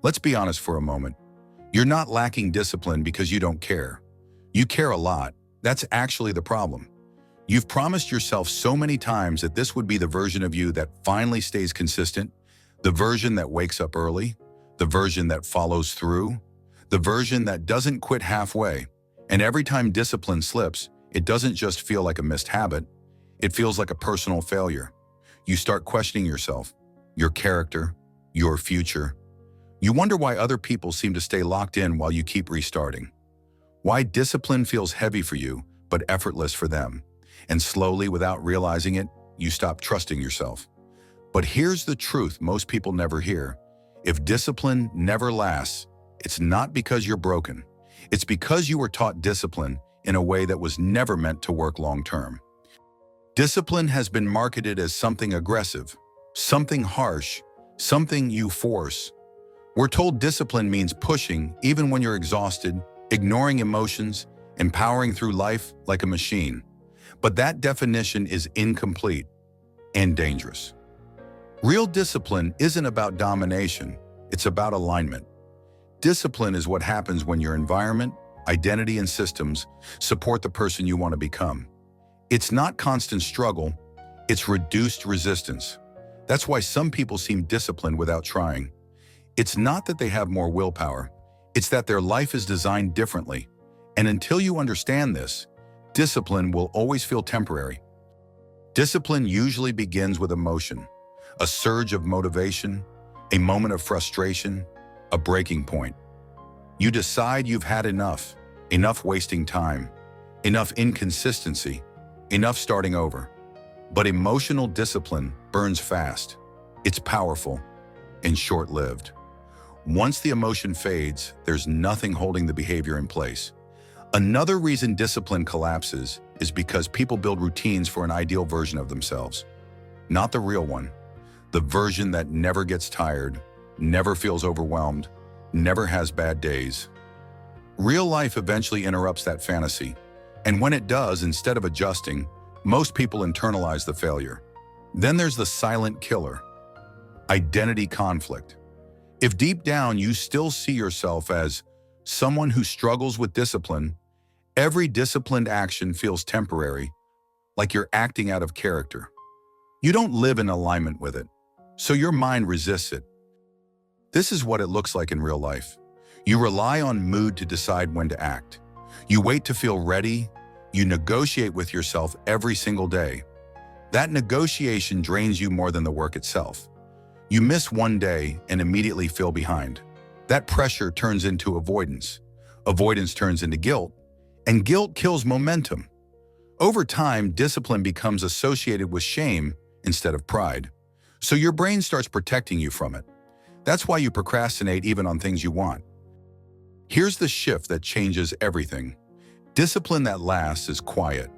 Let's be honest for a moment. You're not lacking discipline because you don't care. You care a lot. That's actually the problem. You've promised yourself so many times that this would be the version of you that finally stays consistent, the version that wakes up early, the version that follows through, the version that doesn't quit halfway. And every time discipline slips, it doesn't just feel like a missed habit, it feels like a personal failure. You start questioning yourself, your character, your future. You wonder why other people seem to stay locked in while you keep restarting. Why discipline feels heavy for you, but effortless for them. And slowly, without realizing it, you stop trusting yourself. But here's the truth most people never hear. If discipline never lasts, it's not because you're broken. It's because you were taught discipline in a way that was never meant to work long-term. Discipline has been marketed as something aggressive, something harsh, something you force. We're told discipline means pushing even when you're exhausted, ignoring emotions, and powering through life like a machine. But that definition is incomplete and dangerous. Real discipline isn't about domination, it's about alignment. Discipline is what happens when your environment, identity, and systems support the person you want to become. It's not constant struggle, it's reduced resistance. That's why some people seem disciplined without trying. It's not that they have more willpower, it's that their life is designed differently. And until you understand this, discipline will always feel temporary. Discipline usually begins with emotion, a surge of motivation, a moment of frustration, a breaking point. You decide you've had enough wasting time, enough inconsistency, enough starting over. But emotional discipline burns fast. It's powerful and short-lived. Once the emotion fades, there's nothing holding the behavior in place. Another reason discipline collapses is because people build routines for an ideal version of themselves. Not the real one. The version that never gets tired, never feels overwhelmed, never has bad days. Real life eventually interrupts that fantasy. And when it does, instead of adjusting, most people internalize the failure. Then there's the silent killer, identity conflict. If deep down you still see yourself as someone who struggles with discipline, every disciplined action feels temporary, like you're acting out of character. You don't live in alignment with it, so your mind resists it. This is what it looks like in real life. You rely on mood to decide when to act. You wait to feel ready. You negotiate with yourself every single day. That negotiation drains you more than the work itself. You miss one day and immediately feel behind. That pressure turns into avoidance. Avoidance turns into guilt, and guilt kills momentum. Over time, discipline becomes associated with shame instead of pride. So your brain starts protecting you from it. That's why you procrastinate even on things you want. Here's the shift that changes everything. Discipline that lasts is quiet.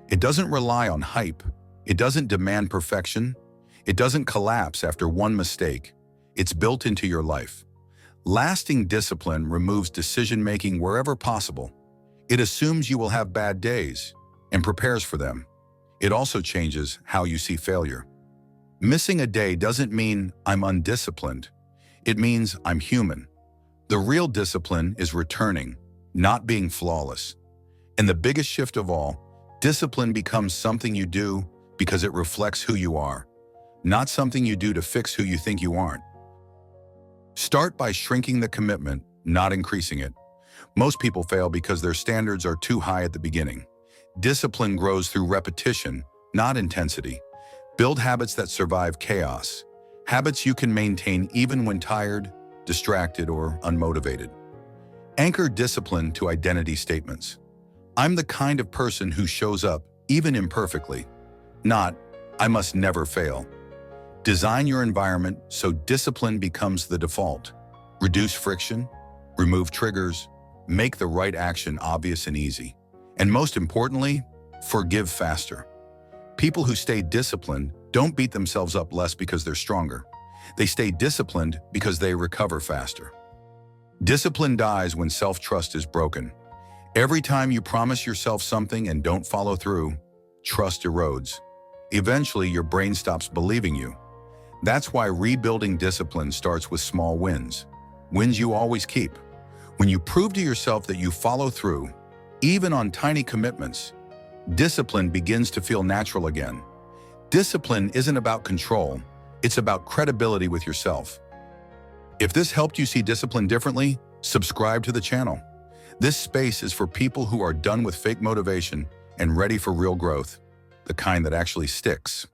It doesn't rely on hype. It doesn't demand perfection. It doesn't collapse after one mistake. It's built into your life. Lasting discipline removes decision-making wherever possible. It assumes you will have bad days and prepares for them. It also changes how you see failure. Missing a day doesn't mean I'm undisciplined. It means I'm human. The real discipline is returning, not being flawless. And the biggest shift of all, discipline becomes something you do because it reflects who you are, not something you do to fix who you think you aren't. Start by shrinking the commitment, not increasing it. Most people fail because their standards are too high at the beginning. Discipline grows through repetition, not intensity. Build habits that survive chaos. Habits you can maintain even when tired, distracted, or unmotivated. Anchor discipline to identity statements. I'm the kind of person who shows up, even imperfectly. Not, I must never fail. Design your environment so discipline becomes the default. Reduce friction, remove triggers, make the right action obvious and easy. And most importantly, forgive faster. People who stay disciplined don't beat themselves up less because they're stronger. They stay disciplined because they recover faster. Discipline dies when self-trust is broken. Every time you promise yourself something and don't follow through, trust erodes. Eventually, your brain stops believing you. That's why rebuilding discipline starts with small wins. wins you always keep. When you prove to yourself that you follow through, even on tiny commitments, discipline begins to feel natural again. Discipline isn't about control, it's about credibility with yourself. If this helped you see discipline differently, subscribe to the channel. This space is for people who are done with fake motivation and ready for real growth, the kind that actually sticks.